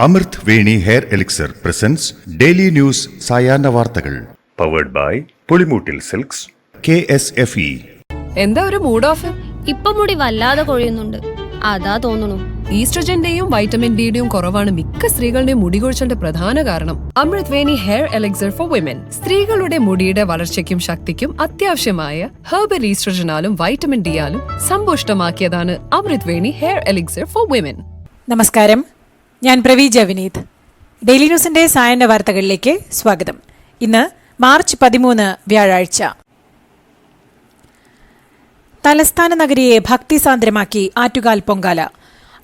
അമൃത് Veni hair elixir presents daily news സായാഹ്ന വാർത്തകൾ powered by Pulimoottil Silks KSFE. എന്താ ഒരു മൂഡ് ഓഫ്? ഇപ്പൊ മുടി വല്ലാതെ കൊഴിയുന്നുണ്ട്, അതാ തോന്നുന്നു. ഈസ്ട്രജന്റെയും വൈറ്റമിൻ ഡിയുടെയും കുറവാണ് മിക്ക സ്ത്രീകളുടെയും മുടി കൊഴിച്ചിലിന്റെ പ്രധാന കാരണം. അമൃത് Veni hair elixir for women സ്ത്രീകളുടെ മുടിയുടെ വളർച്ചയ്ക്കും ശക്തിക്കും അത്യാവശ്യമായ herbal ഈസ്ട്രജനാലും vitamin ഡിയാലും സമ്പുഷ്ടമാക്കിയതാണ് Amrit Veni hair elixir for women. നമസ്കാരം, ഞാൻ പ്രവീജ വിനീത്. ഡെയിലി ന്യൂസിന്റെ സായന്ന വാർത്തകളിലേക്ക് സ്വാഗതം. ഇന്ന് മാർച്ച് 13 വ്യാഴാഴ്ച. തലസ്ഥാന നഗരിയെ ഭക്തിസാന്ദ്രമാക്കി ആറ്റുകാൽ പൊങ്കാല.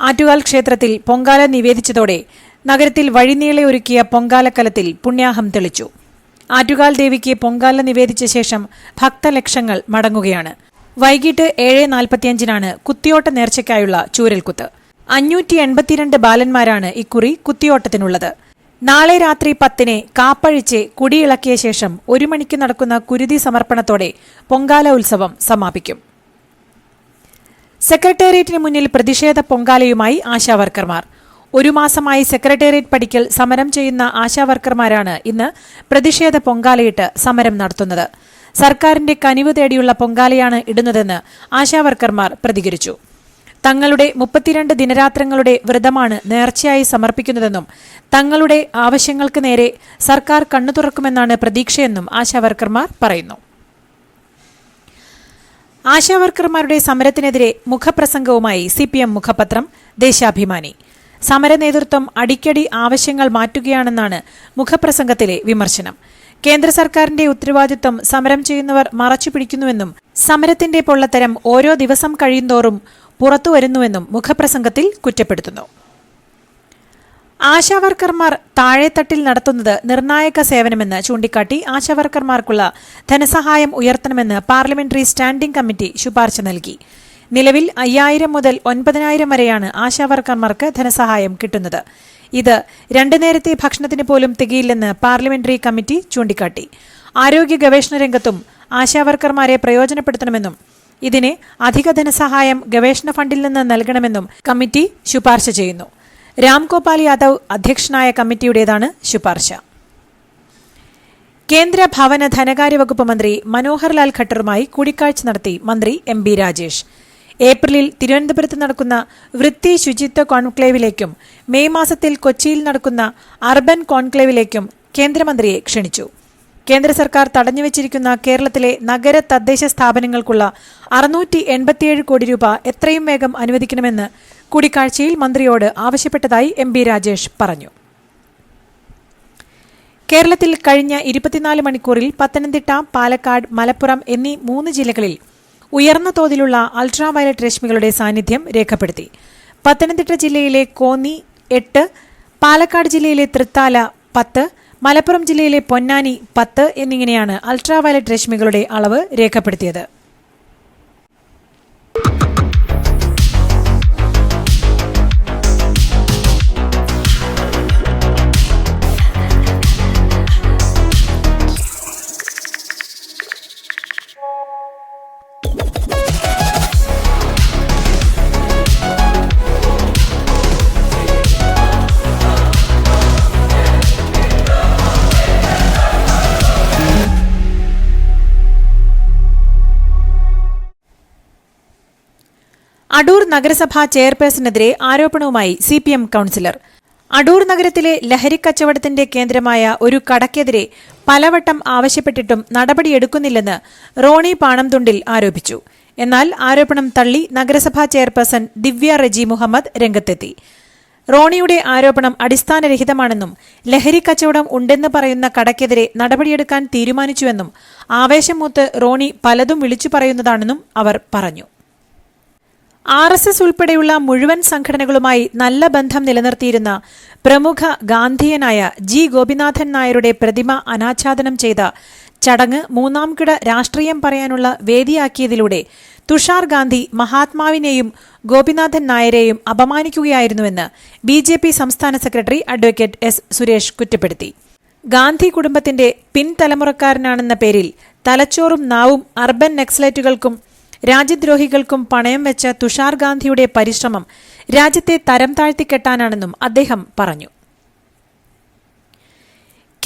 ആറ്റുകാൽ ക്ഷേത്രത്തിൽ പൊങ്കാല നിവേദിച്ചതോടെ നഗരത്തിൽ വഴിനീളെ ഒരുക്കിയ പൊങ്കാലക്കലത്തിൽ പുണ്യാഹം തെളിച്ചു. ആറ്റുകാൽ ദേവിക്ക് പൊങ്കാല നിവേദിച്ച ശേഷം ഭക്തലക്ഷങ്ങൾ മടങ്ങുകയാണ്. വൈകിട്ട് 7:45 കുത്തിയോട്ട നേർച്ചയ്ക്കായുള്ള ചൂരൽകുത്ത്. 582 ബാലന്മാരാണ് ഇക്കുറി കുത്തിയോട്ടത്തിനുള്ളത്. നാളെ രാത്രി 10 കാപ്പഴിച്ച് കുടിയിളക്കിയ ശേഷം 1 മണിക്ക് നടക്കുന്ന കുരുതി സമർപ്പണത്തോടെ പൊങ്കാല ഉത്സവം സമാപിക്കും. സെക്രട്ടേറിയറ്റിന് മുന്നിൽ പ്രതിഷേധ പൊങ്കാലയുമായി ആശാവർക്കർമാർ. 1 മാസമായി സെക്രട്ടേറിയറ്റ് പടിക്കൽ സമരം ചെയ്യുന്ന ആശാവർക്കർമാരാണ് ഇന്ന് പ്രതിഷേധ പൊങ്കാലയിട്ട് സമരം നടത്തുന്നത്. സർക്കാരിന്റെ കനിവ് തേടിയുള്ള പൊങ്കാലയാണ് ഇടുന്നതെന്ന് ആശാവർക്കർമാർ പ്രതികരിച്ചു. തങ്ങളുടെ 32 ദിനരാത്രങ്ങളുടെ വ്രതമാണ് നേർച്ചയായി സമർപ്പിക്കുന്നതെന്നും തങ്ങളുടെ ആവശ്യങ്ങൾക്ക് നേരെ സർക്കാർ കണ്ണു തുറക്കുമെന്നാണ് പ്രതീക്ഷയെന്നും ആശാവർക്കർമാർ പറയുന്നു. ആശാവർക്കർമാരുടെ സമരത്തിനെതിരെ മുഖപ്രസംഗവുമായി CPM മുഖപത്രം ദേശാഭിമാനി. സമര നേതൃത്വം അടിക്കടി ആവശ്യങ്ങൾ മാറ്റുകയാണെന്നാണ് മുഖപ്രസംഗത്തിലെ വിമർശനം. കേന്ദ്ര സർക്കാരിന്റെ ഉത്തരവാദിത്വം സമരം ചെയ്യുന്നവർ മറച്ചുപിടിക്കുന്നുവെന്നും സമരത്തിന്റെ പൊള്ളത്തരം ഓരോ ദിവസം കഴിയുന്തോറും പുറത്തുവരുന്നുവെന്നും മുഖപ്രസംഗത്തിൽ കുറ്റപ്പെടുത്തുന്നു. ആശാവർക്കർമാർ താഴെത്തട്ടിൽ നടത്തുന്നത് നിർണായക സേവനമെന്ന് ചൂണ്ടിക്കാട്ടി ആശാവർക്കർമാർക്കുള്ള ധനസഹായം ഉയർത്തണമെന്ന് പാർലമെന്ററി സ്റ്റാൻഡിംഗ് കമ്മിറ്റി ശുപാർശ നൽകി. നിലവിൽ 5000 മുതൽ 9000 വരെയാണ് ആശാവർക്കർമാർക്ക് ധനസഹായം കിട്ടുന്നത്. ഇത് 2 നേരത്തെ ഭക്ഷണത്തിന് പോലും തികയില്ലെന്ന് പാർലമെന്ററി കമ്മിറ്റി ചൂണ്ടിക്കാട്ടി. ആരോഗ്യ ഗവേഷണ രംഗത്തും ആശാവർക്കർമാരെ പ്രയോജനപ്പെടുത്തണമെന്നും ഇതിന് അധിക ധനസഹായം ഗവേഷണ ഫണ്ടിൽ നിന്ന് നൽകണമെന്നും കമ്മിറ്റി ശുപാർശ ചെയ്യുന്നു. രാംഗോപാൽ യാദവ് അധ്യക്ഷനായ കമ്മിറ്റിയുടേതാണ് ശുപാർശ. കേന്ദ്ര ഭവന ധനകാര്യ വകുപ്പ് മന്ത്രി മനോഹർ ലാൽ ഖട്ടറുമായി കൂടിക്കാഴ്ച നടത്തി മന്ത്രി MB രാജേഷ്. ഏപ്രിലിൽ തിരുവനന്തപുരത്ത് നടക്കുന്ന വൃത്തി ശുചിത്വ കോൺക്ലേവിലേക്കും മെയ് മാസത്തിൽ കൊച്ചിയിൽ നടക്കുന്ന അർബൻ കോൺക്ലേവിലേക്കും കേന്ദ്രമന്ത്രിയെ ക്ഷണിച്ചു. കേന്ദ്ര സർക്കാർ തടഞ്ഞുവച്ചിരിക്കുന്ന കേരളത്തിലെ നഗര തദ്ദേശ സ്ഥാപനങ്ങൾക്കുള്ള 687 കോടി രൂപ എത്രയും വേഗം അനുവദിക്കണമെന്ന് കൂടിക്കാഴ്ചയിൽ മന്ത്രിയോട് ആവശ്യപ്പെട്ടതായി MB രാജേഷ് പറഞ്ഞു. കേരളത്തിൽ കഴിഞ്ഞ 24 മണിക്കൂറിൽ പത്തനംതിട്ട, പാലക്കാട്, മലപ്പുറം എന്നീ 3 ജില്ലകളിൽ ഉയർന്ന തോതിലുള്ള അൾട്രാവയലറ്റ് രശ്മികളുടെ സാന്നിധ്യം രേഖപ്പെടുത്തി. പത്തനംതിട്ട ജില്ലയിലെ കോന്നി 8, പാലക്കാട് ജില്ലയിലെ തൃത്താല 10, മലപ്പുറം ജില്ലയിലെ പൊന്നാനി 10 എന്നിങ്ങനെയാണ് അൾട്രാവയലറ്റ് രശ്മികളുടെ അളവ് രേഖപ്പെടുത്തിയത്. അടൂർ നഗരസഭാ ചെയർപേഴ്സണെതിരെ ആരോപണവുമായി CPM കൌൺസിലർ. അടൂർ നഗരത്തിലെ ലഹരിക്കച്ചവടത്തിന്റെ കേന്ദ്രമായ ഒരു കടയ്ക്കെതിരെ പലവട്ടം ആവശ്യപ്പെട്ടിട്ടും നടപടിയെടുക്കുന്നില്ലെന്ന് റോണി പാണംതുണ്ടിൽ ആരോപിച്ചു. എന്നാൽ ആരോപണം തള്ളി നഗരസഭാ ചെയർപേഴ്സൺ ദിവ്യ റെജി മുഹമ്മദ് രംഗത്തെത്തി. റോണിയുടെ ആരോപണം അടിസ്ഥാനരഹിതമാണെന്നും ലഹരിക്കച്ചവടം ഉണ്ടെന്ന് പറയുന്ന കടയ്ക്കെതിരെ നടപടിയെടുക്കാൻ തീരുമാനിച്ചുവെന്നും ആവേശം മൂത്ത് റോണി പലതും വിളിച്ചു പറയുന്നതാണെന്നും അവർ പറഞ്ഞു. RSS ഉൾപ്പെടെയുള്ള മുഴുവൻ സംഘടനകളുമായി നല്ല ബന്ധം നിലനിർത്തിയിരുന്ന പ്രമുഖ ഗാന്ധിയനായ G. ഗോപിനാഥൻ നായരുടെ പ്രതിമ അനാച്ഛാദനം ചെയ്ത ചടങ്ങ് 3ാം കിട രാഷ്ട്രീയം പറയാനുള്ള വേദിയാക്കിയതിലൂടെ തുഷാർ ഗാന്ധി മഹാത്മാവിനെയും ഗോപിനാഥൻ നായരെയും അപമാനിക്കുകയായിരുന്നുവെന്ന് BJP സംസ്ഥാന സെക്രട്ടറി അഡ്വക്കേറ്റ് S. സുരേഷ് കുറ്റപ്പെടുത്തി. ഗാന്ധി കുടുംബത്തിന്റെ പിൻതലമുറക്കാരനാണെന്ന പേരിൽ തലച്ചോറും നാവും അർബൻ നക്സലൈറ്റുകൾക്കും രാജ്യദ്രോഹികൾക്കും പണയം വെച്ച തുഷാർ ഗാന്ധിയുടെ പരിശ്രമം രാജ്യത്തെ തരം താഴ്ത്തിക്കെട്ടാനാണെന്നും അദ്ദേഹം പറഞ്ഞു.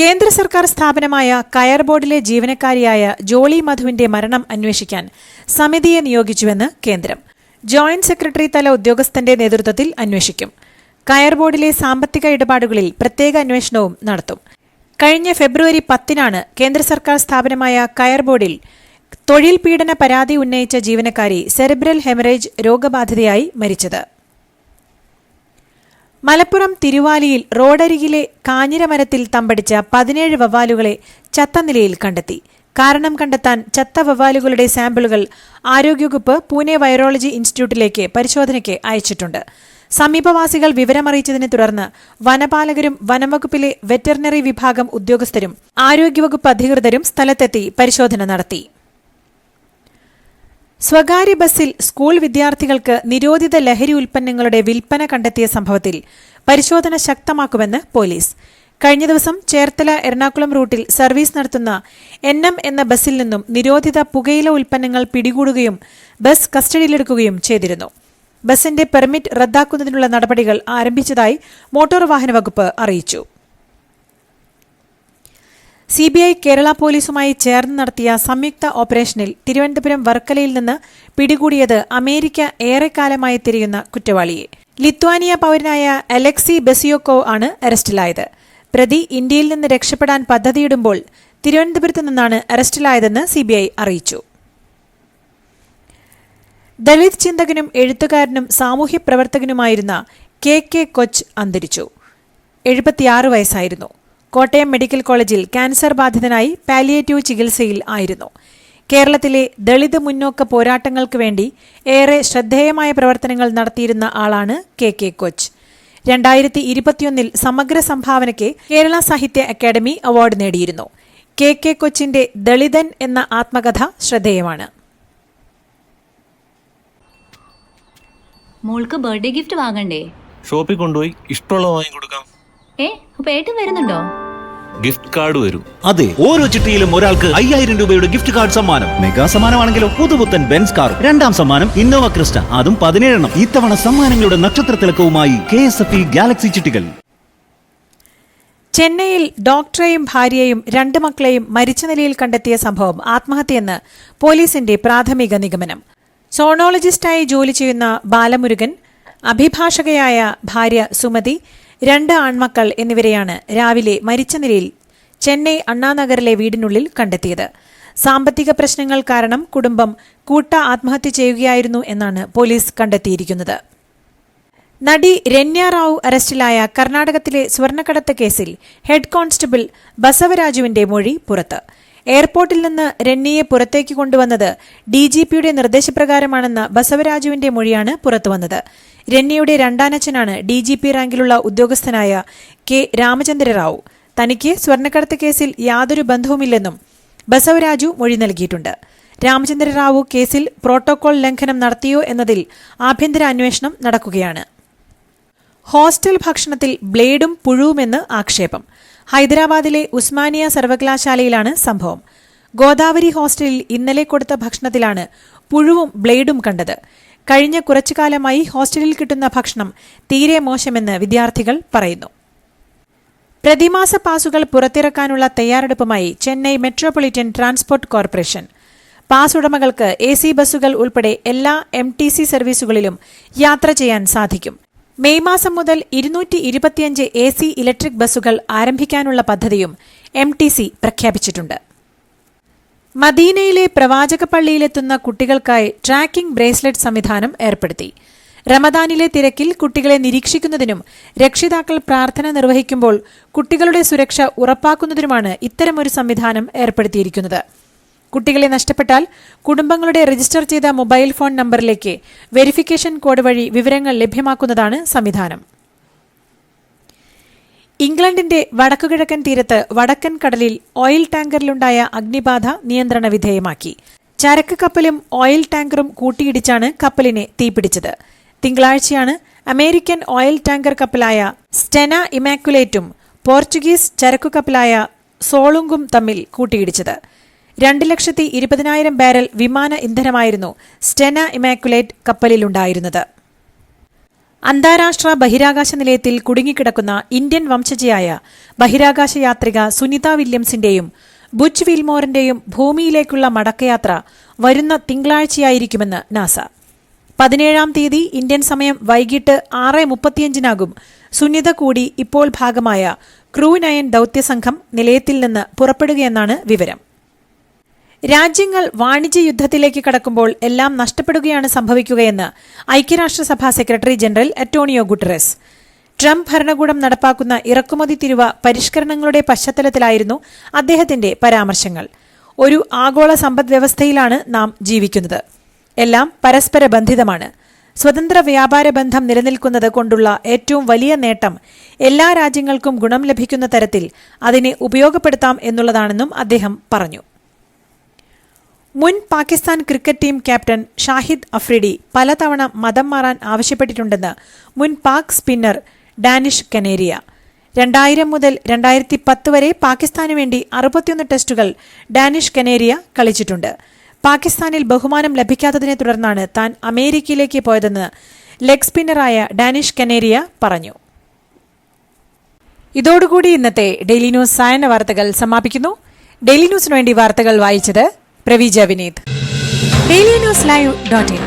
കേന്ദ്ര സർക്കാർ സ്ഥാപനമായ കയർ ബോർഡിലെ ജീവനക്കാരിയായ ജോളി മധുവിന്റെ മരണം അന്വേഷിക്കാൻ സമിതിയെ നിയോഗിച്ചുവെന്ന് കേന്ദ്രം. ജോയിന്റ് സെക്രട്ടറി തല ഉദ്യോഗസ്ഥന്റെ നേതൃത്വത്തിൽ അന്വേഷിക്കും. കയർ ബോർഡിലെ സാമ്പത്തിക ഇടപാടുകളിൽ പ്രത്യേക അന്വേഷണവും നടത്തും. കഴിഞ്ഞ ഫെബ്രുവരി 10-നാണ് കേന്ദ്ര സർക്കാർ സ്ഥാപനമായ കയർ ബോർഡിൽ തൊഴിൽ പീഡന പരാതി ഉന്നയിച്ച ജീവനക്കാരി സെറിബ്രൽ ഹെമറേജ് രോഗബാധിതയായി മരിച്ചത്. മലപ്പുറം തിരുവാലിയിൽ റോഡരികിലെ കാഞ്ഞിരമരത്തിൽ തമ്പടിച്ച 17 വവ്വാലുകളെ ചത്ത നിലയിൽ കണ്ടെത്തി. കാരണം കണ്ടെത്താൻ ചത്ത വവ്വാലുകളുടെ സാമ്പിളുകൾ ആരോഗ്യവകുപ്പ് പൂനെ വൈറോളജി ഇൻസ്റ്റിറ്റ്യൂട്ടിലേക്ക് പരിശോധനയ്ക്ക് അയച്ചിട്ടുണ്ട്. സമീപവാസികൾ വിവരമറിയിച്ചതിനെ തുടർന്ന് വനപാലകരും വനംവകുപ്പിലെ വെറ്ററിനറി വിഭാഗം ഉദ്യോഗസ്ഥരും ആരോഗ്യവകുപ്പ് അധികൃതരും സ്ഥലത്തെത്തി പരിശോധന നടത്തി. സ്വകാര്യ ബസ്സിൽ സ്കൂൾ വിദ്യാർത്ഥികൾക്ക് നിരോധിത ലഹരി ഉൽപ്പന്നങ്ങളുടെ വിൽപ്പന കണ്ടെത്തിയ സംഭവത്തിൽ പരിശോധന ശക്തമാക്കുമെന്ന് പോലീസ്. കഴിഞ്ഞ ദിവസം ചേർത്തല എറണാകുളം റൂട്ടിൽ സർവീസ് നടത്തുന്ന NM എന്ന ബസ്സിൽ നിന്നും നിരോധിത പുകയില ഉൽപ്പന്നങ്ങൾ പിടികൂടുകയും ബസ് കസ്റ്റഡിയിലെടുക്കുകയും ചെയ്തിരുന്നു. ബസിന്റെ പെർമിറ്റ് റദ്ദാക്കുന്നതിനുള്ള നടപടികൾ ആരംഭിച്ചതായി മോട്ടോർ വാഹന വകുപ്പ് അറിയിച്ചു. CBI കേരള പോലീസുമായി ചേർന്ന് നടത്തിയ സംയുക്ത ഓപ്പറേഷനിൽ തിരുവനന്തപുരം വർക്കലയിൽ നിന്ന് പിടികൂടിയത് അമേരിക്ക ഏറെക്കാലമായി തിരയുന്ന കുറ്റവാളിയെ. ലിത്വാനിയ പൌരനായ അലക്സി ബെസിയോക്കോവ് ആണ് അറസ്റ്റിലായത്. പ്രതി ഇന്ത്യയിൽ നിന്ന് രക്ഷപ്പെടാൻ പദ്ധതിയിടുമ്പോൾ തിരുവനന്തപുരത്ത് നിന്നാണ് അറസ്റ്റിലായതെന്ന് CBI അറിയിച്ചു. ദളിത് ചിന്തകനും എഴുത്തുകാരനും സാമൂഹ്യ പ്രവർത്തകനുമായിരുന്ന KK കൊച്ച് അന്തരിച്ചു. 76 വയസ്സായിരുന്നു. കോട്ടയം മെഡിക്കൽ കോളേജിൽ ക്യാൻസർ ബാധിതനായി പാലിയേറ്റീവ് ചികിത്സയിൽ ആയിരുന്നു. കേരളത്തിലെ ദളിത് മുന്നോക്ക പോരാട്ടങ്ങൾക്ക് വേണ്ടി ഏറെ ശ്രദ്ധേയമായ പ്രവർത്തനങ്ങൾ നടത്തിയിരുന്ന ആളാണ് KK കൊച്ച്. 2021 സമഗ്ര സംഭാവനയ്ക്ക് കേരള സാഹിത്യ അക്കാദമി അവാർഡ് നേടിയിരുന്നു. KK കൊച്ചിന്റെ ദളിതൻ എന്ന ആത്മകഥ ശ്രദ്ധേയമാണ്. മോൾക്ക് ബർത്ത്ഡേ ഗിഫ്റ്റ് വാങ്ങണ്ടേ? ഷോപ്പിൽ കൊണ്ടുപോയി ഇഷ്ടമുള്ളത് വാങ്ങി കൊടുക്കാം. അപ്പൊ ഏട്ടൻ വരുന്നുണ്ടോ? ഗിഫ്റ്റ് കാർഡ് വരും. അതെ, ഓരോ ചിട്ടിയിലും ഒരാൾക്ക് 5000 രൂപയുടെ ഗിഫ്റ്റ് കാർഡ് സമ്മാനം. മെഗാ സമ്മാനമാണെങ്കിലോ പുതുപുത്തൻ ബെൻസ് കാർ. രണ്ടാം സമ്മാനം ഇന്നോവ ക്രിസ്റ്റ, അതും 17. ഇത്തവണ സമ്മാനങ്ങളുടെ നക്ഷത്ര തിളക്കവുമായി KSFE ഗാലക്സി ചിട്ടികൾ. ചെന്നൈയിൽ ഡോക്ടറെയും ഭാര്യയെയും 2 മക്കളെയും മരിച്ച നിലയിൽ കണ്ടെത്തിയ സംഭവം ആത്മഹത്യയെന്ന് പോലീസിന്റെ പ്രാഥമിക നിഗമനം. സോണോളജിസ്റ്റായി ജോലി ചെയ്യുന്ന ബാലമുരുകൻ, അഭിഭാഷകയായ ഭാര്യ സുമതി, 2 ആൺമക്കൾ എന്നിവരെയാണ് രാവിലെ മരിച്ച നിലയിൽ ചെന്നൈ അണ്ണാനഗറിലെ വീടിനുള്ളിൽ കണ്ടെത്തിയത്. സാമ്പത്തിക പ്രശ്നങ്ങൾ കാരണം കുടുംബം കൂട്ട ആത്മഹത്യ ചെയ്യുകയായിരുന്നു എന്നാണ് പോലീസ് കണ്ടെത്തിയിരിക്കുന്നത്. നടി രന്യ റാവു അറസ്റ്റിലായ കർണാടകത്തിലെ സ്വർണ്ണക്കടത്ത് കേസിൽ ഹെഡ് കോൺസ്റ്റബിൾ ബസവരാജുവിന്റെ മൊഴി പുറത്ത്. എയർപോർട്ടിൽ നിന്ന് രന്യയെ പുറത്തേക്ക് കൊണ്ടുവന്നത് DGPയുടെ നിർദ്ദേശപ്രകാരമാണെന്ന ബസവരാജുവിന്റെ മൊഴിയാണ് പുറത്തുവന്നത്. രന്യയുടെ രണ്ടാനച്ഛനാണ് DGP റാങ്കിലുള്ള ഉദ്യോഗസ്ഥനായ K. രാമചന്ദ്ര റാവു. തനിക്ക് സ്വർണ്ണക്കടത്ത് കേസിൽ യാതൊരു ബന്ധവുമില്ലെന്നും ബസവരാജു മൊഴി നൽകിയിട്ടുണ്ട്. രാമചന്ദ്ര റാവു കേസിൽ പ്രോട്ടോകോൾ ലംഘനം നടത്തിയോ എന്നതിൽ ആഭ്യന്തര അന്വേഷണം നടക്കുകയാണ്. ഹോസ്റ്റൽ ഭക്ഷണത്തിൽ ബ്ലേഡും പുഴുവുമെന്ന് ആക്ഷേപം. ഹൈദരാബാദിലെ ഉസ്മാനിയ സർവകലാശാലയിലാണ് സംഭവം. ഗോദാവരി ഹോസ്റ്റലിൽ ഇന്നലെ കൊടുത്ത ഭക്ഷണത്തിലാണ് പുഴുവും ബ്ലേഡും കണ്ടത്. കഴിഞ്ഞ കുറച്ചുകാലമായി ഹോസ്റ്റലിൽ കിട്ടുന്ന ഭക്ഷണം തീരെ മോശമെന്ന് വിദ്യാർത്ഥികൾ പറയുന്നു. പ്രതിമാസ പാസുകൾ പുറത്തിറക്കാനുള്ള തയ്യാറെടുപ്പുമായി Chennai Metropolitan Transport Corporation. Pass ഉടമകൾക്ക് AC ബസ്സുകൾ ഉൾപ്പെടെ എല്ലാ MTC സർവീസുകളിലും യാത്ര ചെയ്യാൻ സാധിക്കും. മെയ് മാസം മുതൽ 225 AC ഇലക്ട്രിക് ബസ്സുകൾ ആരംഭിക്കാനുള്ള പദ്ധതിയും MTC പ്രഖ്യാപിച്ചിട്ടുണ്ട്. മദീനയിലെ പ്രവാചക പള്ളിയിലെത്തുന്ന കുട്ടികൾക്കായി ട്രാക്കിംഗ് ബ്രേസ്ലെറ്റ് സംവിധാനം ഏർപ്പെടുത്തി. റമദാനിലെ തിരക്കിൽ കുട്ടികളെ നിരീക്ഷിക്കുന്നതിനും രക്ഷിതാക്കൾ പ്രാർത്ഥന നിർവഹിക്കുമ്പോൾ കുട്ടികളുടെ സുരക്ഷ ഉറപ്പാക്കുന്നതിനുമാണ് ഇത്തരമൊരു സംവിധാനം ഏർപ്പെടുത്തിയിരിക്കുന്നത്. കുട്ടികളെ നഷ്ടപ്പെട്ടാൽ കുടുംബങ്ങളുടെ രജിസ്റ്റർ ചെയ്ത മൊബൈൽ ഫോൺ നമ്പറിലേക്ക് വെരിഫിക്കേഷൻ കോഡ് വഴി വിവരങ്ങൾ ലഭ്യമാക്കുന്നതാണ് സംവിധാനം. ഇംഗ്ലണ്ടിന്റെ വടക്കുകിഴക്കൻ തീരത്ത് വടക്കൻ കടലിൽ ഓയിൽ ടാങ്കറിലുണ്ടായ അഗ്നിബാധ നിയന്ത്രണ വിധേയമാക്കി. ചരക്ക് കപ്പലും ഓയിൽ ടാങ്കറും കൂട്ടിയിടിച്ചാണ് കപ്പലിനെ തീപിടിച്ചത്. തിങ്കളാഴ്ചയാണ് അമേരിക്കൻ ഓയിൽ ടാങ്കർ കപ്പലായ സ്റ്റെന ഇമാക്കുലേറ്റും പോർച്ചുഗീസ് ചരക്കുകപ്പലായ സോളുങ്കും തമ്മിൽ കൂട്ടിയിടിച്ചത്. 2,20,000 ബാരൽ വിമാന ഇന്ധനമായിരുന്നു സ്റ്റെന ഇമാക്കുലേറ്റ് കപ്പലിലുണ്ടായിരുന്നത്. അന്താരാഷ്ട്ര ബഹിരാകാശ നിലയത്തിൽ കുടുങ്ങിക്കിടക്കുന്ന ഇന്ത്യൻ വംശജയായ ബഹിരാകാശ യാത്രിക സുനിത വില്യംസിന്റെയും ബുച്ച് വിൽമോറിന്റെയും ഭൂമിയിലേക്കുള്ള മടക്കയാത്ര വരുന്ന തിങ്കളാഴ്ചയായിരിക്കുമെന്ന് നാസ. 17-ാം തീയതി ഇന്ത്യൻ സമയം വൈകിട്ട് 6:35 സുനിത കൂടി ഇപ്പോൾ ഭാഗമായ ക്രൂ 9 ദൌത്യസംഘം നിലയത്തിൽ നിന്ന് പുറപ്പെടുകയെന്നാണ് വിവരം. രാജ്യങ്ങൾ വാണിജ്യ യുദ്ധത്തിലേക്ക് കടക്കുമ്പോൾ എല്ലാം നഷ്ടപ്പെടുകയാണ് സംഭവിക്കുകയെന്ന് ഐക്യരാഷ്ട്രസഭാ secretary general Antonio Guterres. Trump ഭരണകൂടം നടപ്പാക്കുന്ന ഇറക്കുമതി തീരുവ പരിഷ്കരണങ്ങളുടെ പശ്ചാത്തലത്തിലായിരുന്നു അദ്ദേഹത്തിന്റെ പരാമർശങ്ങൾ. ഒരു ആഗോള സമ്പദ്വ്യവസ്ഥയിലാണ് നാം ജീവിക്കുന്നത്. എല്ലാം പരസ്പര ബന്ധിതമാണ്. സ്വതന്ത്ര വ്യാപാര ബന്ധം നിലനിൽക്കുന്നത് കൊണ്ടുള്ള ഏറ്റവും വലിയ നേട്ടം എല്ലാ രാജ്യങ്ങൾക്കും ഗുണം ലഭിക്കുന്ന തരത്തിൽ അതിനെ ഉപയോഗപ്പെടുത്താം എന്നുള്ളതാണെന്നും അദ്ദേഹം പറഞ്ഞു. മുൻ Pakistan cricket team captain Shahid Afridi പലതവണ മതം മാറാൻ ആവശ്യപ്പെട്ടിട്ടുണ്ടെന്ന് മുൻ പാക് സ്പിന്നർ ഡാനിഷ് കനേരിയ. 2000 മുതൽ 2010 വരെ പാകിസ്ഥാനു വേണ്ടി 61 ടെസ്റ്റുകൾ ഡാനിഷ് കനേരിയ കളിച്ചിട്ടുണ്ട്. പാകിസ്ഥാനിൽ ബഹുമാനം ലഭിക്കാത്തതിനെ തുടർന്നാണ് താൻ അമേരിക്കയിലേക്ക് പോയതെന്ന് ലെഗ് സ്പിന്നറായ ഡാനിഷ് കനേരിയ പറഞ്ഞു. ഇതോടുകൂടി ഇന്നത്തെ ഡെയിലി ന്യൂസ് സായന്ന വാർത്തകൾ സമാപിക്കുന്നു. ഡെയിലി ന്യൂസിനു വേണ്ടി വാർത്തകൾ വായിച്ചത് പ്രവീജ വിനീത്. DailyNewsLive.in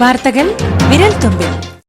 വാർത്തകൾ വിരൽ തുമ്പിൽ.